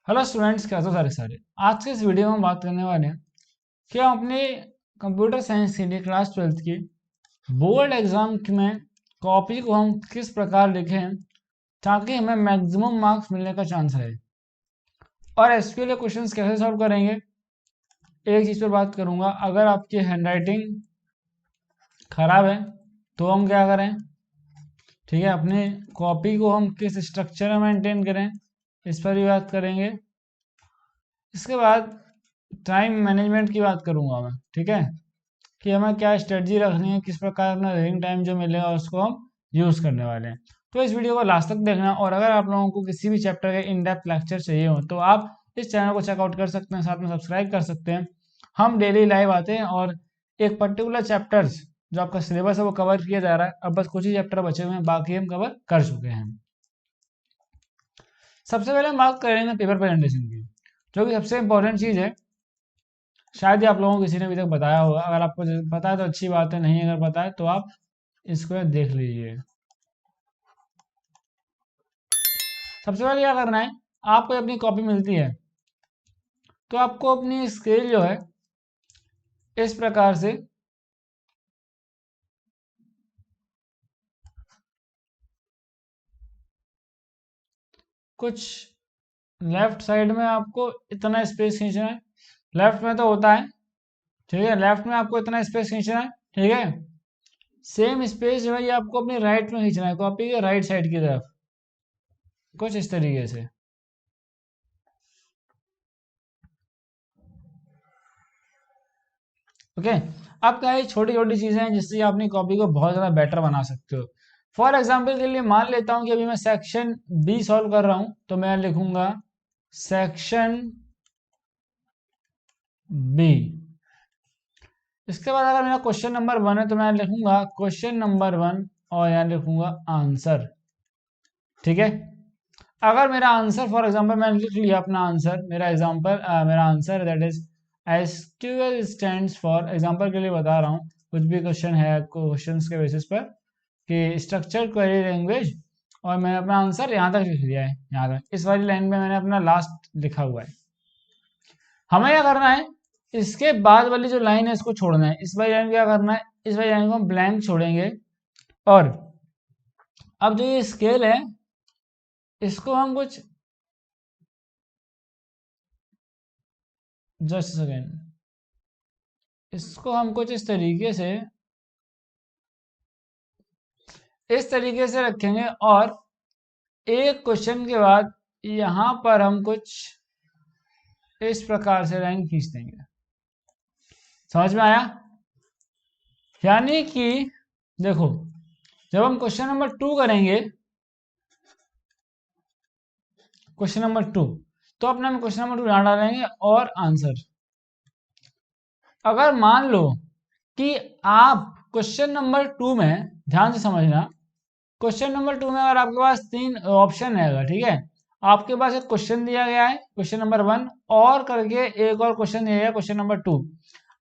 Hello students, कैसे हो सारे सारे। आज के इस वीडियो में हम बात करने वाले हैं कि हम अपने कंप्यूटर साइंस के लिए क्लास 12th की बोर्ड एग्जाम में कॉपी को हम किस प्रकार लिखें ताकि हमें मैक्सिमम मार्क्स मिलने का चांस रहे, और एसक्यूएल के क्वेश्चंस कैसे सॉल्व करेंगे। एक चीज़ पर बात करूंगा, अगर आपकी हैंडराइटिंग खराब है तो हम क्या करें, ठीक है, अपने कॉपी को हम किस स्ट्रक्चर में मेंटेन करें, इस पर भी बात करेंगे। इसके बाद टाइम मैनेजमेंट की बात करूंगा मैं, ठीक है, कि हमें क्या स्ट्रेटजी रखनी है, किस प्रकार अपना रीडिंग टाइम जो मिलेगा उसको हम यूज़ करने वाले हैं। तो इस वीडियो को लास्ट तक देखना, और अगर आप लोगों को किसी भी चैप्टर के इन डेप्थ लेक्चर चाहिए हो तो आप इस चैनल को चेकआउट कर सकते हैं, साथ में सब्सक्राइब कर सकते हैं। हम डेली लाइव आते हैं और एक पर्टिकुलर चैप्टर्स जो आपका सिलेबस है वो कवर किया जा रहा है। अब बस कुछ ही चैप्टर बचे हुए हैं, बाकी हम कवर कर चुके हैं। सबसे पहले हम बात करेंगे पेपर प्रेजेंटेशन की, जो कि सबसे इंपॉर्टेंट चीज़ है। शायद ही आप लोगों को किसी ने अभी तक बताया होगा, अगर आपको पता है तो अच्छी बात है, नहीं अगर पता है तो आप इसको देख लीजिए। सबसे पहले क्या करना है, आपको अपनी कॉपी मिलती है तो आपको अपनी स्केल जो है इस प्रकार से कुछ लेफ्ट साइड में आपको इतना स्पेस खींचना है। लेफ्ट में तो होता है, ठीक है, लेफ्ट में आपको इतना स्पेस खींचना है, ठीक है। सेम स्पेस जो है ये आपको अपनी राइट में खींचना है, कॉपी के राइट साइड की तरफ, कुछ इस तरीके से। ओके, अब क्या है, छोटी छोटी चीजें हैं जिससे आप अपनी कॉपी को बहुत ज़्यादा बेटर बना सकते हो। फॉर एग्जाम्पल के लिए मान लेता हूं कि अभी मैं सेक्शन बी सॉल्व कर रहा हूं, तो मैं लिखूंगा सेक्शन बी। इसके बाद अगर मेरा क्वेश्चन नंबर 1 है तो मैं लिखूंगा क्वेश्चन नंबर 1 और यहाँ लिखूंगा आंसर, ठीक है। अगर मेरा आंसर, फॉर एग्जांपल मैंने लिख लिया अपना आंसर, मेरा एग्जांपल मेरा answer that is SQL stands for, example के लिए बता रहा हूँ, कुछ भी क्वेश्चन है क्वेश्चंस के बेसिस पर कि स्ट्रक्चर्ड क्वेरी लैंग्वेज, और मैंने अपना आंसर यहाँ तक लिख दिया है, यहाँ तक इस वाली लाइन में मैंने अपना लास्ट लिखा हुआ है। हमें क्या करना है, इसके बाद वाली जो लाइन है इसको छोड़ना है, इस वाली लाइन क्या करना है, इस वाली लाइन को हम ब्लैंक छोड़ेंगे। और अब जो ये स्केल है इसको हम कुछ, जस्ट सेकेंड, इसको हम कुछ इस तरीके से रखेंगे, और एक क्वेश्चन के बाद यहां पर हम कुछ इस प्रकार से लाइन खींच देंगे। समझ में आया? यानी कि देखो, जब हम क्वेश्चन नंबर 2 करेंगे, क्वेश्चन नंबर 2, तो अपने हम क्वेश्चन नंबर 2 यहां डालेंगे और आंसर। अगर मान लो कि आप क्वेश्चन नंबर 2 में, ध्यान से समझना, क्वेश्चन नंबर 2 में अगर आपके पास 3 ऑप्शन है, अगर, ठीक है, आपके पास एक क्वेश्चन दिया गया है क्वेश्चन नंबर 1, और करके एक और क्वेश्चन दिया गया क्वेश्चन नंबर 2।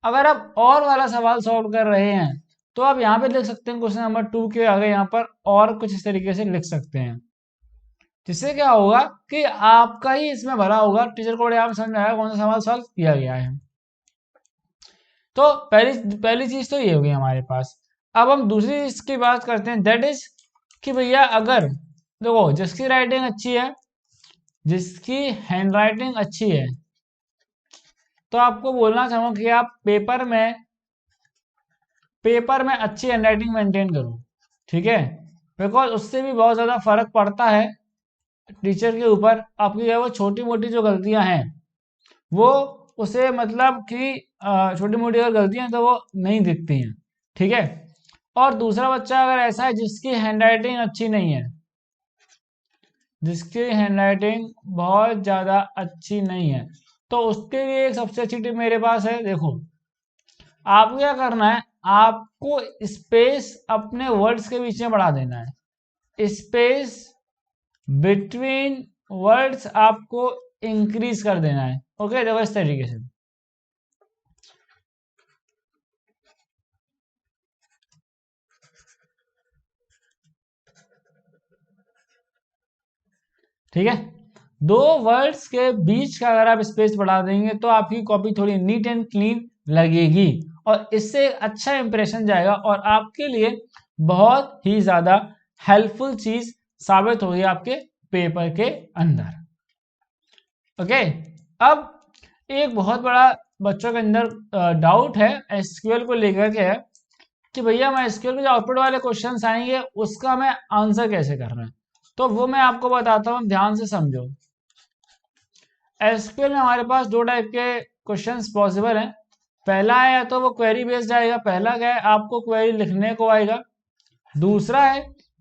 अगर आप और वाला सवाल सॉल्व कर रहे हैं तो आप यहाँ पे लिख सकते हैं क्वेश्चन नंबर 2 के आगे यहाँ पर और कुछ इस तरीके से लिख सकते हैं, जिससे क्या होगा कि आपका ही इसमें भरा होगा, टीचर को बड़े आप समझ में आएगा कौन सा सवाल सॉल्व किया गया है। तो पहली पहली चीज तो ये होगी हमारे पास। अब हम दूसरी चीज की बात करते हैं, दैट इज कि भैया अगर देखो, जिसकी राइटिंग अच्छी है, जिसकी हैंड राइटिंग अच्छी है, तो आपको बोलना चाहूंगा कि आप पेपर में अच्छी हैंड राइटिंग मेंटेन करो, ठीक है। बिकॉज उससे भी बहुत ज्यादा फर्क पड़ता है टीचर के ऊपर। आपकी वो छोटी मोटी जो गलतियां हैं वो उसे मतलब कि छोटी मोटी अगर गलतियां तो वो नहीं दिखती हैं, ठीक है। और दूसरा बच्चा अगर ऐसा है जिसकी हैंडराइटिंग अच्छी नहीं है, जिसकी हैंडराइटिंग बहुत ज़्यादा अच्छी नहीं है, तो उसके लिए एक सबसे अच्छी टिप मेरे पास है। देखो, आपको क्या करना है, आपको स्पेस अपने वर्ड्स के बीच में बढ़ा देना है, स्पेस बिटवीन वर्ड्स आपको इंक्रीज कर देना है। ओके, देखो इस तरीके से, ठीक है। दो वर्ड्स के बीच का अगर आप स्पेस बढ़ा देंगे तो आपकी कॉपी थोड़ी नीट एंड क्लीन लगेगी और इससे अच्छा इंप्रेशन जाएगा और आपके लिए बहुत ही ज्यादा हेल्पफुल चीज साबित होगी आपके पेपर के अंदर। ओके, अब एक बहुत बड़ा बच्चों के अंदर डाउट है एसक्यूएल को लेकर के है कि भैया मैं एसक्यूएल में जो आउटपुट वाले क्वेश्चंस आएंगे उसका मैं आंसर कैसे करना है। तो वो मैं आपको बताता हूँ, ध्यान से समझो। एसक्यूएल में हमारे पास दो टाइप के क्वेश्चंस पॉसिबल हैं। पहला है या तो वो क्वेरी बेस्ड आएगा, पहला क्या है आपको क्वेरी लिखने को आएगा। दूसरा है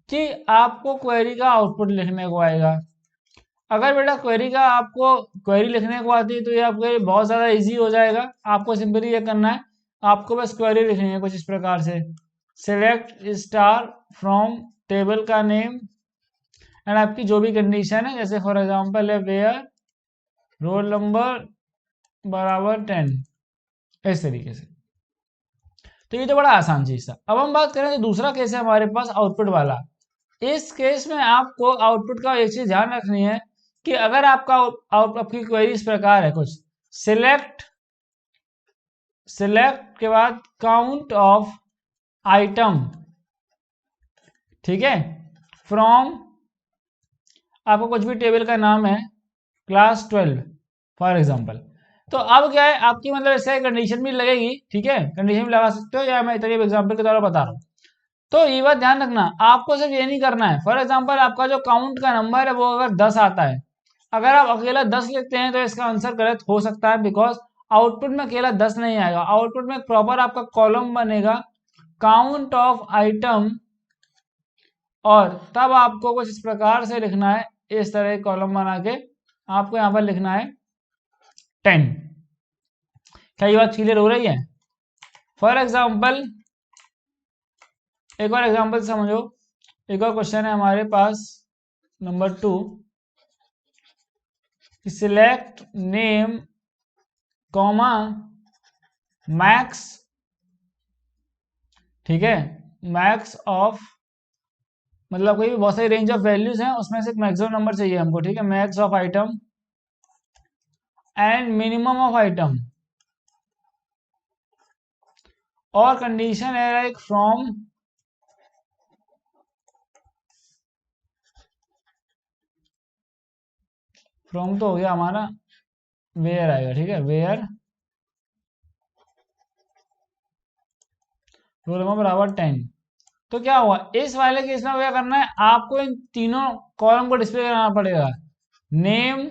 कि आपको क्वेरी का आउटपुट लिखने को आएगा। अगर बेटा क्वेरी का आपको क्वेरी लिखने को आती है तो ये आपके लिए बहुत ज़्यादा इजी हो जाएगा। आपको सिंपली ये करना है, आपको बस क्वेरी लिखनी है कुछ इस प्रकार से, सिलेक्ट स्टार फ्रॉम टेबल का नेम एंड आपकी जो भी कंडीशन है, जैसे फॉर एग्जांपल है वेयर रोल नंबर बराबर 10, इस तरीके से। तो ये तो बड़ा आसान चीज था। अब हम बात करें तो दूसरा केस है हमारे पास आउटपुट वाला। इस केस में आपको आउटपुट का एक चीज ध्यान रखनी है कि अगर आपका आपकी क्वेरी इस प्रकार है कुछ, सिलेक्ट के बाद काउंट ऑफ आइटम, ठीक है, फ्रॉम आपको कुछ भी टेबल का नाम है क्लास 12 फॉर एग्जांपल। तो अब क्या है आपकी मतलब ऐसे कंडीशन भी लगेगी, ठीक है, कंडीशन भी लगा सकते हो या मैं इतने एग्जांपल के द्वारा बता रहा हूँ। तो ये बात ध्यान रखना, आपको सिर्फ ये नहीं करना है। फॉर एग्जांपल आपका जो काउंट का नंबर है वो अगर 10 आता है, अगर आप अकेला 10 लिखते हैं तो इसका आंसर गलत हो सकता है, बिकॉज आउटपुट में अकेला 10 नहीं आएगा। आउटपुट में प्रॉपर आपका कॉलम बनेगा काउंट ऑफ आइटम और तब आपको कुछ इस प्रकार से लिखना है, इस तरह कॉलम बना के आपको यहां पर लिखना है 10। क्या ये बात क्लियर हो रही है? फॉर एग्जाम्पल एक और एग्जाम्पल समझो। एक और क्वेश्चन है हमारे पास number 2, select name comma Max, ठीक है, मैक्स ऑफ मतलब कोई भी बहुत सारी रेंज ऑफ वैल्यूज हैं उसमें से मैक्सिमम नंबर चाहिए हमको, ठीक है, max of item and minimum of item और कंडीशन है लाइक फ्रॉम तो हो गया हमारा वेयर आएगा, ठीक है, वेयर रोल नंबर बराबर 10। तो क्या हुआ इस वाले केस में क्या करना है, आपको इन तीनों कॉलम को डिस्प्ले करना पड़ेगा, name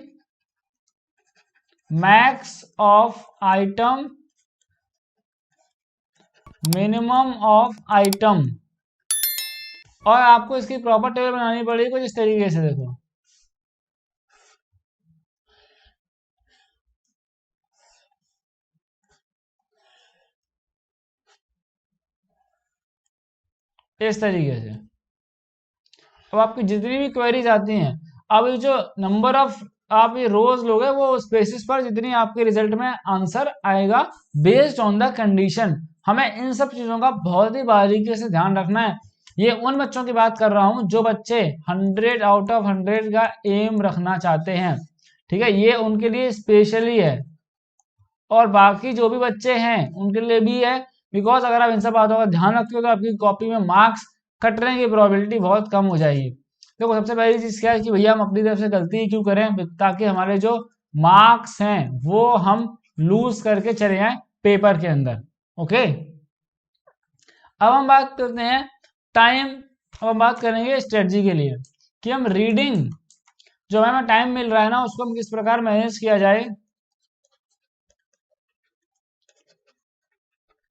max of item minimum of item और आपको इसकी प्रॉपर टेबल बनानी पड़ेगी कुछ इस तरीके से। देखो इस तरीके से। अब आपकी जितनी भी क्वेरीज आती हैं, अब ये जो नंबर ऑफ आप ये रोज लोगे वो उस बेसिस पर जितनी आपके रिजल्ट में आंसर आएगा बेस्ड ऑन द कंडीशन। हमें इन सब चीजों का बहुत ही बारीकी से ध्यान रखना है। ये उन बच्चों की बात कर रहा हूं जो बच्चे 100 आउट ऑफ 100 का एम रखना चाहते हैं, ठीक है, ये उनके लिए स्पेशली है और बाकी जो भी बच्चे हैं उनके लिए भी है। बिकॉज अगर आप इन सब बातों का ध्यान रखते हो तो आपकी कॉपी में मार्क्स कटने की प्रोबेबिलिटी बहुत कम हो जाएगी। देखो सबसे पहली चीज क्या है कि भैया हम अपनी तरफ से गलती क्यों करें, ताकि हमारे जो मार्क्स हैं वो हम लूज करके चले जाएं पेपर के अंदर। ओके, अब हम बात करते हैं टाइम। अब हम बात करेंगे स्ट्रेटजी के लिए कि हम रीडिंग जो हमें टाइम मिल रहा है ना उसको हम किस प्रकार मैनेज किया जाए।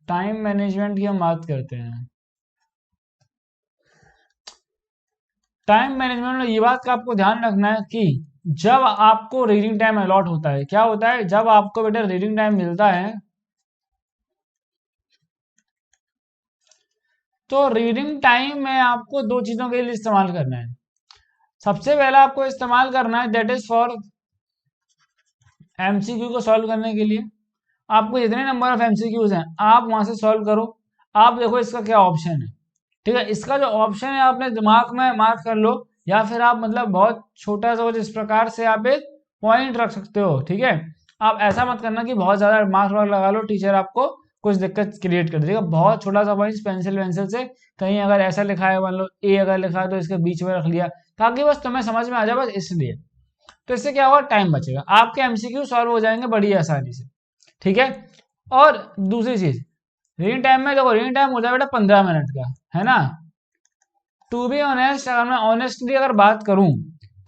टाइम मैनेजमेंट की हम बात करते हैं। टाइम मैनेजमेंट में ये बात का आपको ध्यान रखना है कि जब आपको रीडिंग टाइम अलॉट होता है, क्या होता है जब आपको बेटा रीडिंग टाइम मिलता है तो रीडिंग टाइम में आपको दो चीजों के लिए इस्तेमाल करना है। सबसे पहला आपको इस्तेमाल करना है दैट इज फॉर एमसीक्यू को सॉल्व करने के लिए। आपको जितने नंबर ऑफ एमसीक्यूज हैं आप वहां से सॉल्व करो। आप देखो इसका क्या ऑप्शन है, ठीक है, इसका जो ऑप्शन है अपने दिमाग में मार्क कर लो या फिर आप मतलब बहुत छोटा सा इस प्रकार से आप एक पॉइंट रख सकते हो। ठीक है, आप ऐसा मत करना कि बहुत ज्यादा मार्क्स वार्क लगा लो, टीचर आपको कुछ दिक्कत क्रिएट कर देगा। बहुत छोटा सा पॉइंट पेंसिल वेंसिल से कहीं अगर ऐसा लिखा है, मान लो ए अगर लिखा है तो इसके बीच में रख लिया, ताकि बस तुम्हें समझ में आ जाए, बस इसलिए। तो इससे क्या होगा, टाइम बचेगा, आपके एमसीक्यू सॉल्व हो जाएंगे बड़ी आसानी से। ठीक है, और दूसरी चीज, रीडिंग टाइम में देखो, रीडिंग टाइम होता है बेटा 15 मिनट का, है ना। टू बी ऑनेस्ट, अगर मैं ऑनेस्टली अगर बात करूं,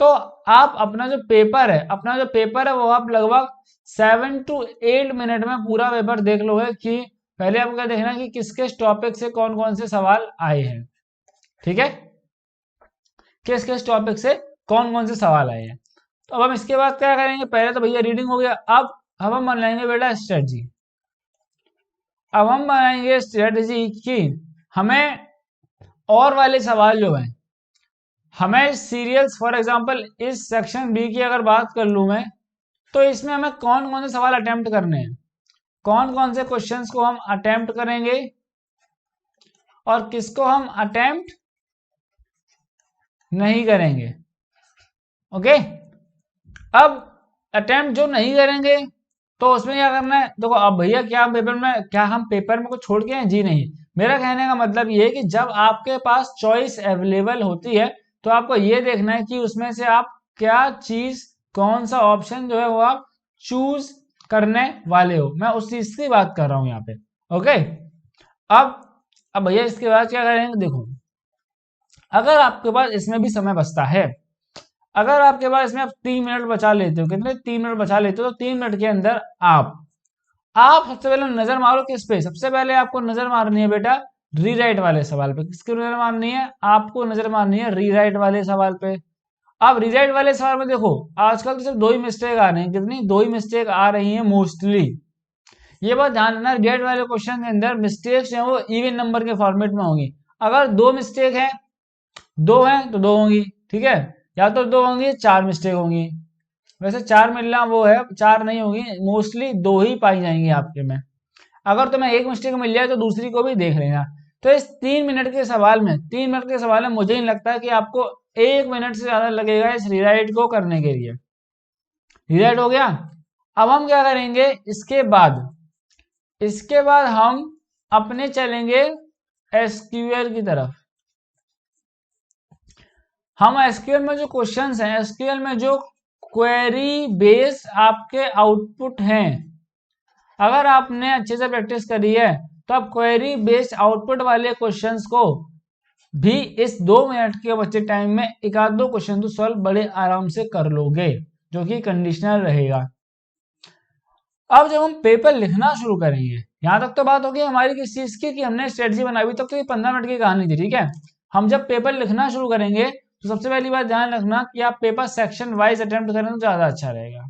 तो आप अपना जो पेपर है वो आप लगभग 7 to 8 मिनट में पूरा पेपर देख लोगे। कि पहले आपको क्या देखना है कि किसके टॉपिक से कौन कौन से सवाल आए हैं। ठीक है, किस किस टॉपिक से कौन कौन से सवाल आए हैं। तो अब हम इसके बाद क्या करेंगे, पहले तो भैया रीडिंग हो गया, अब हम बनाएंगे बेटा स्ट्रेटजी। अब हम बनाएंगे स्ट्रेटजी की हमें और वाले सवाल जो हैं, हमें सीरियल्स, फॉर एग्जांपल इस सेक्शन बी की अगर बात कर लूं मैं, तो इसमें हमें कौन कौन से सवाल अटेम्प्ट करने हैं, कौन कौन से क्वेश्चंस को हम अटेम्प्ट करेंगे और किसको हम अटेम्प्ट नहीं करेंगे। ओके, अब अटेम्प्ट जो नहीं करेंगे तो उसमें क्या करना है, देखो अब भैया क्या हम पेपर में कुछ छोड़ के हैं, जी नहीं। मेरा कहने का मतलब ये है कि जब आपके पास चॉइस अवेलेबल होती है तो आपको ये देखना है कि उसमें से आप क्या चीज, कौन सा ऑप्शन जो है वो आप चूज करने वाले हो। मैं उस चीज की बात कर रहा हूं यहाँ पे। ओके, अब भैया इसके बाद क्या करेंगे, देखो अगर आपके पास इसमें भी समय बचता है, अगर आपके पास इसमें आप 3 मिनट बचा लेते हो, कितने 3 मिनट बचा लेते हो, तो 3 मिनट के अंदर आप सबसे पहले नजर मारो किस पे, सबसे पहले आपको नजर मारनी है बेटा रीराइट वाले सवाल पे। किसकी नजर मारनी है, आपको नजर मारनी है रीराइट वाले सवाल पे। अब रीराइट वाले सवाल में देखो आजकल तो सिर्फ 2 ही मिस्टेक आ रही हैं, कितनी 2 ही मिस्टेक आ रही हैं मोस्टली। ये बात ध्यान रखना, रीराइट वाले क्वेश्चन के अंदर मिस्टेक्स जो है वो इवन नंबर के फॉर्मेट में होंगी। अगर 2 मिस्टेक है, 2 है तो 2 होंगी। ठीक है, या तो 2 होंगी 4 मिस्टेक होंगी। वैसे 4 मिलना वो है, 4 नहीं होगी, मोस्टली 2 ही पाई जाएंगी आपके में। अगर तुम्हें एक मिस्टेक मिल जाए तो दूसरी को भी देख लेना। तो इस 3 मिनट के सवाल में, 3 मिनट के सवाल में मुझे नहीं लगता कि आपको 1 मिनट से ज्यादा लगेगा इस रीराइट को करने के लिए। रीराइट हो गया। अब हम क्या करेंगे, इसके बाद हम अपने चलेंगे एसक्यूएल की तरफ। हम एसक्यूएल में जो क्वेश्चंस हैं, एसक्यूएल में जो क्वेरी बेस आपके आउटपुट हैं, अगर आपने अच्छे से प्रैक्टिस करी है तो आप क्वेरी बेस्ड आउटपुट वाले क्वेश्चंस को भी इस 2 मिनट के बचे टाइम में एक आध दो क्वेश्चन तो सॉल्व बड़े आराम से कर लोगे, जो कि कंडीशनल रहेगा। अब जब हम पेपर लिखना शुरू करेंगे, यहां तक तो बात होगी हमारी किस चीज की, कि हमने स्ट्रेटजी बनाई, तक तो ये 15 मिनट की कहानी थी। ठीक है, हम जब पेपर लिखना शुरू करेंगे तो सबसे पहली बात ध्यान रखना कि आप पेपर सेक्शन वाइज अटेम्प्ट करें तो ज्यादा अच्छा रहेगा।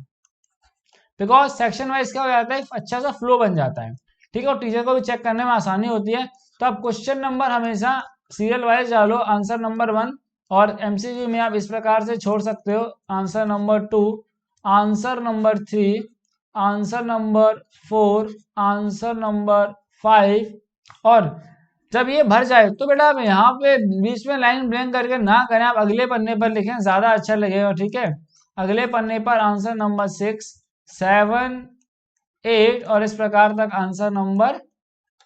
बिकॉज सेक्शन वाइज क्या हो जाता है, अच्छा सा फ्लो बन जाता है। ठीक है, और टीचर को भी चेक करने में आसानी होती है। तो आप क्वेश्चन नंबर हमेशा सीरियल वाइज डालो, आंसर नंबर 1, और एमसीक्यू में आप इस प्रकार से छोड़ सकते हो, answer number 2, answer number 3, answer number 4, answer number 5। और जब ये भर जाए तो बेटा आप यहाँ पे बीच में लाइन ब्लैंक करके ना करें, आप अगले पन्ने पर लिखें, ज्यादा अच्छा लगेगा। ठीक है, अगले पन्ने पर आंसर नंबर 6, 7, 8 और इस प्रकार तक आंसर नंबर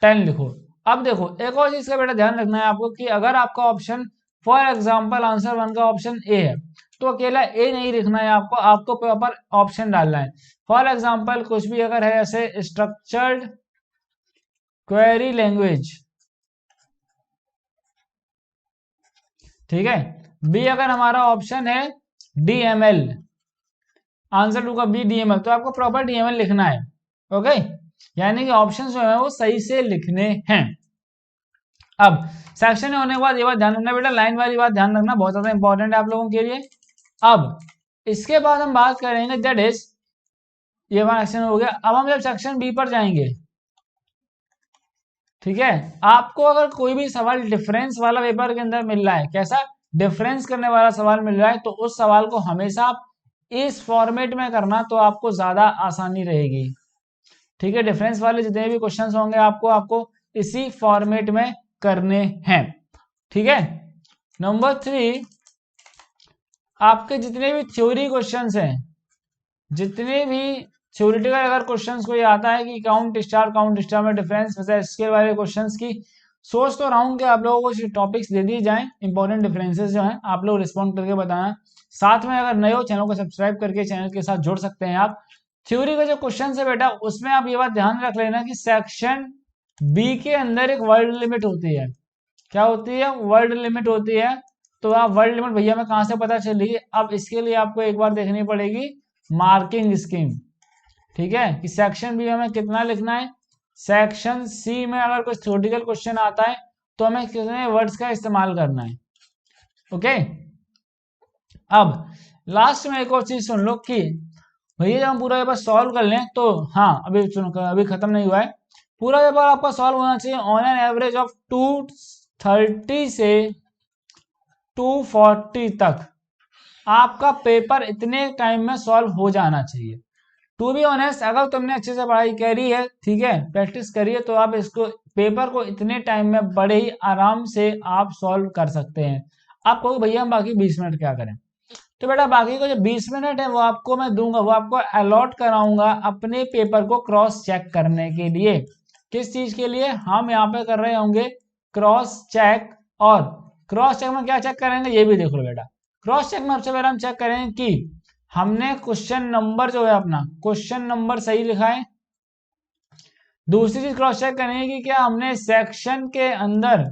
10 लिखो। अब देखो एक और चीज का बेटा ध्यान रखना है आपको, कि अगर आपका ऑप्शन फॉर एग्जांपल आंसर 1 का ऑप्शन ए है, तो अकेला ए नहीं लिखना है आपको प्रॉपर ऑप्शन डालना है। फॉर एग्जांपल कुछ भी अगर है, ऐसे स्ट्रक्चर्ड क्वेरी लैंग्वेज, ठीक है। बी अगर हमारा ऑप्शन है डीएमएल, आंसर 2 का बी डीएमएल, तो आपको प्रॉपर डीएमएल लिखना है। ओके, यानी कि ऑप्शन जो है वो सही से लिखने हैं। अब सेक्शन होने के बाद ये बात ध्यान रखना बेटा, लाइन वाली बात ध्यान रखना, बहुत ज्यादा इंपॉर्टेंट है आप लोगों के लिए। अब इसके बाद हम बात करेंगे, दैट इज ये हमारा सेक्शन हो गया। अब हम जब सेक्शन बी पर जाएंगे, ठीक है, आपको अगर कोई भी सवाल डिफरेंस वाला पेपर के अंदर मिल रहा है, कैसा डिफरेंस करने वाला सवाल मिल रहा है, तो उस सवाल को हमेशा आप इस फॉर्मेट में करना, तो आपको ज्यादा आसानी रहेगी। ठीक है, डिफरेंस वाले जितने भी क्वेश्चंस होंगे आपको इसी फॉर्मेट में करने हैं। ठीक है, नंबर 3, आपके जितने भी थ्योरी क्वेश्चंस हैं, जितने भी थ्योरेटिकल अगर क्वेश्चंस कोई आता है कि काउंट स्टार में डिफरेंस वैसे स्केल वाले क्वेश्चंस की सोच तो रहा हूँ कि आप लोगों को टॉपिक्स दे दिए जाएं, इंपॉर्टेंट डिफरेंसेस जो हैं आप लोग रिस्पॉन्ड करके बताना। साथ में अगर नए हो चैनल को सब्सक्राइब करके चैनल के साथ जुड़ सकते हैं आप। थ्योरी का जो क्वेश्चन है बेटा उसमें आप ये बात ध्यान रख लेना कि सेक्शन बी के अंदर एक वर्ड लिमिट होती है। क्या होती है? वर्ड लिमिट होती है। तो आप वर्ड लिमिट भैया में कहाँ से पता चली? अब इसके लिए आपको एक बार देखनी पड़ेगी मार्किंग स्कीम। ठीक है कि सेक्शन बी में कितना लिखना है, सेक्शन सी में अगर कोई थ्योरेटिकल क्वेश्चन आता है तो हमें कितने वर्ड्स का इस्तेमाल करना है। ओके, अब लास्ट में एक और चीज सुन लो कि भैया जब हम पूरा पेपर सॉल्व कर लें तो हाँ अभी सुनो, अभी खत्म नहीं हुआ है पूरा पेपर। आपका सॉल्व होना चाहिए ऑन एन एवरेज ऑफ 230 से 240 तक। आपका पेपर इतने टाइम में सॉल्व हो जाना चाहिए। टू बी ऑनेस्ट, अगर तुमने अच्छे से पढ़ाई करी है, ठीक है, प्रैक्टिस करी है, तो आप इसको पेपर को इतने टाइम में बड़े ही आराम से आप सॉल्व कर सकते हैं। आप कहोगे भैया हम बाकी 20 मिनट क्या करें? तो बेटा बाकी को जो 20 मिनट है वो आपको मैं दूंगा, वो आपको अलॉट कराऊंगा अपने पेपर को क्रॉस चेक करने के लिए। किस चीज के लिए? हम यहाँ पे कर रहे होंगे क्रॉस चेक। और क्रॉस चेक में क्या चेक करेंगे ये भी देख लो बेटा। क्रॉस चेक में सबसे पहले हम चेक करेंगे कि हमने क्वेश्चन नंबर जो है अपना क्वेश्चन नंबर सही लिखा है। दूसरी चीज क्रॉस चेक करेंगे कि क्या हमने सेक्शन के अंदर,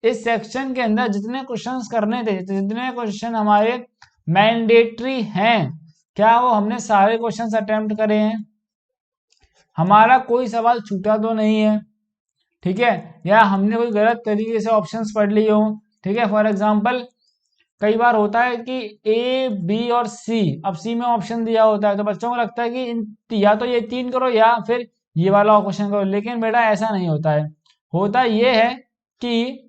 इस सेक्शन के अंदर जितने क्वेश्चंस करने थे, जितने क्वेश्चन हमारे मैंडेटरी हैं, क्या वो हमने सारे क्वेश्चंस अटेम्प्ट करे हैं? हमारा कोई सवाल छूटा तो नहीं है? ठीक है, या हमने कोई गलत तरीके से ऑप्शंस पढ़ लिए हो? ठीक है, फॉर एग्जांपल कई बार होता है कि ए बी और सी, अब सी में ऑप्शन दिया होता है तो बच्चों को लगता है कि या तो ये 3 करो या फिर ये वाला क्वेश्चन करो, लेकिन बेटा ऐसा नहीं होता है। होता ये है कि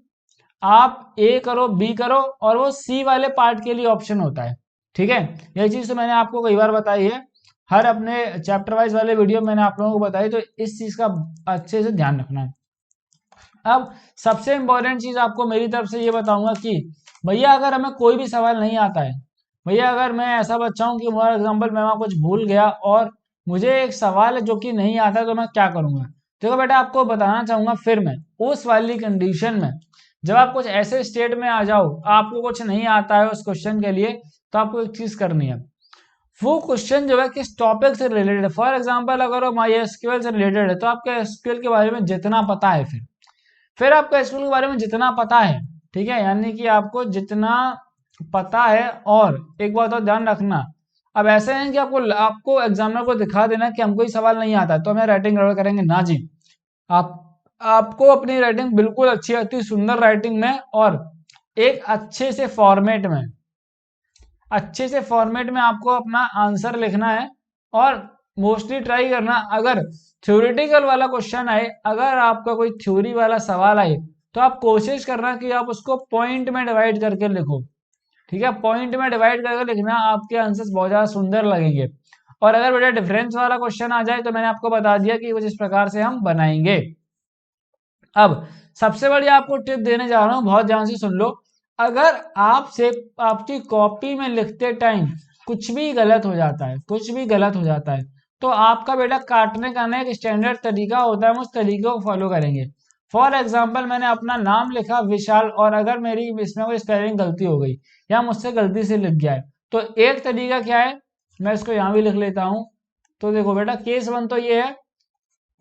आप ए करो बी करो और वो सी वाले पार्ट के लिए ऑप्शन होता है। ठीक है, यही चीज तो मैंने आपको कई बार बताई है, हर अपने चैप्टर वाइज वाले वीडियो मैंने आप लोगों को बताई, तो इस चीज का अच्छे से ध्यान रखना है। अब सबसे इंपॉर्टेंट चीज आपको मेरी तरफ से ये बताऊंगा कि भैया अगर हमें कोई भी सवाल नहीं आता है, भैया अगर मैं ऐसा बच्चा हूँ कि फॉर एग्जाम्पल मैं वहां कुछ भूल गया और मुझे एक सवाल है जो कि नहीं आता, तो मैं क्या करूंगा? देखो बेटा आपको बताना चाहूंगा, फिर मैं उस वाली कंडीशन में जब आप कुछ ऐसे स्टेट में आ जाओ आपको कुछ नहीं आता है उस क्वेश्चन के लिए, तो आपको एक चीज करनी है, वो क्वेश्चन जो है किस टॉपिक से रिलेटेड है। फॉर एग्जाम्पल अगर वो माई एसक्यूएल से रिलेटेड है तो आपके एसक्यूएल के बारे में जितना पता है, फिर आपको एसक्यूएल के बारे में जितना पता है, ठीक है, यानी कि आपको जितना पता है। और एक बात और ध्यान रखना, अब ऐसे नहीं कि आपको आपको एग्जामिनर को दिखा देना कि हमको ही सवाल नहीं आता तो हमें राइटिंग गड़बड़ करेंगे ना जी। आप आपको अपनी राइटिंग बिल्कुल अच्छी आती, सुंदर राइटिंग में और एक अच्छे से फॉर्मेट में आपको अपना आंसर लिखना है। और मोस्टली ट्राई करना, अगर थ्योरेटिकल वाला क्वेश्चन आए, अगर आपका कोई थ्योरी वाला सवाल आए, तो आप कोशिश करना कि आप उसको पॉइंट में डिवाइड करके लिखो। ठीक है, पॉइंट में डिवाइड करके लिखना, आपके आंसर्स बहुत ज्यादा सुंदर लगेंगे। और अगर बेटा डिफरेंस वाला क्वेश्चन आ जाए तो मैंने आपको बता दिया कि कुछ इस प्रकार से हम बनाएंगे। अब सबसे बड़ी आपको टिप देने जा रहा हूं, बहुत ध्यान से सुन लो। अगर आपसे आपकी कॉपी में लिखते टाइम कुछ भी गलत हो जाता है, कुछ भी गलत हो जाता है, तो आपका बेटा काटने का ना एक स्टैंडर्ड तरीका होता है, हम उस तरीके को फॉलो करेंगे। फॉर एग्जाम्पल मैंने अपना नाम लिखा विशाल, और अगर मेरी इसमें कोई स्पेलिंग गलती हो गई या मुझसे गलती से लिख गया है, तो एक तरीका क्या है, मैं इसको यहाँ भी लिख लेता हूँ। तो देखो बेटा केस वन तो ये है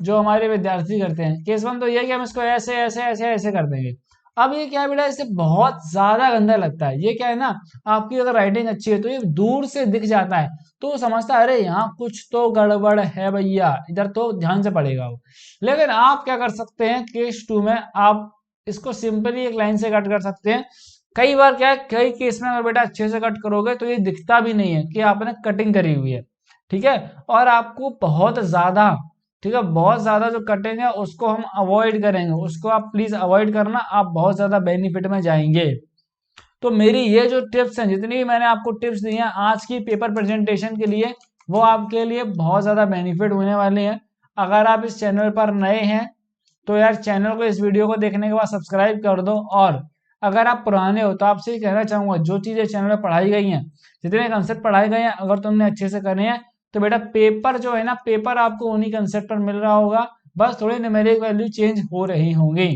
जो हमारे विद्यार्थी करते हैं, केस वन तो ये है कि हम इसको ऐसे ऐसे ऐसे ऐसे कर देंगे। अब ये क्या है बेटा, इससे बहुत ज्यादा गंदा लगता है। ये क्या है ना, आपकी अगर राइटिंग अच्छी है तो ये दूर से दिख जाता है, तो वो समझता है अरे यहाँ कुछ तो गड़बड़ है भैया, इधर तो ध्यान से पड़ेगा वो। लेकिन आप क्या कर सकते हैं, केस टू में आप इसको सिंपली एक लाइन से कट कर सकते हैं। कई बार क्या है, कई केस में अगर बेटा अच्छे से कट करोगे तो ये दिखता भी नहीं है कि आपने कटिंग करी हुई है। ठीक है, और आपको बहुत ज्यादा, ठीक है, बहुत ज्यादा जो कटिंग है उसको हम अवॉइड करेंगे, उसको आप प्लीज अवॉइड करना, आप बहुत ज्यादा बेनिफिट में जाएंगे। तो मेरी ये जो टिप्स हैं, जितनी भी मैंने आपको टिप्स दी हैं आज की पेपर प्रेजेंटेशन के लिए, वो आपके लिए बहुत ज्यादा बेनिफिट होने वाले हैं। अगर आप इस चैनल पर नए हैं तो यार चैनल को, इस वीडियो को देखने के बाद सब्सक्राइब कर दो। और अगर आप पुराने हो तो आपसे ही कहना चाहूंगा, जो चीजें चैनल में पढ़ाई गई हैं, जितने कंसेप्ट पढ़ाए गए हैं, अगर तुमने अच्छे से करे हैं तो बेटा पेपर जो है ना, पेपर आपको उन्हीं कंसेप्ट पर मिल रहा होगा, बस थोड़ी न्यूमेरिक वैल्यू चेंज हो रही होंगी।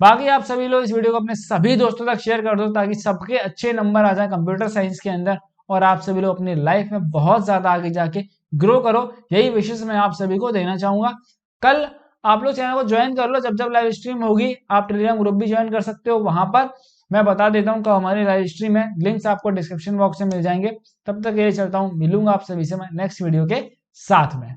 बाकी आप सभी लोग इस वीडियो को अपने सभी दोस्तों तक शेयर कर दो ताकि सबके अच्छे नंबर आ जाए कंप्यूटर साइंस के अंदर, और आप सभी लोग अपनी लाइफ में बहुत ज्यादा आगे जाके ग्रो करो। यही विशेष मैं आप सभी को देना चाहूंगा। कल आप लोग चैनल को ज्वाइन कर लो, जब जब लाइव स्ट्रीम होगी आप टेलीग्राम ग्रुप भी ज्वाइन कर सकते हो, वहां पर मैं बता देता हूँ कब हमारी लाइव स्ट्रीम है, लिंक्स आपको डिस्क्रिप्शन बॉक्स में मिल जाएंगे। तब तक ये चलता हूँ, मिलूंगा आप सभी से मैं नेक्स्ट वीडियो के साथ में।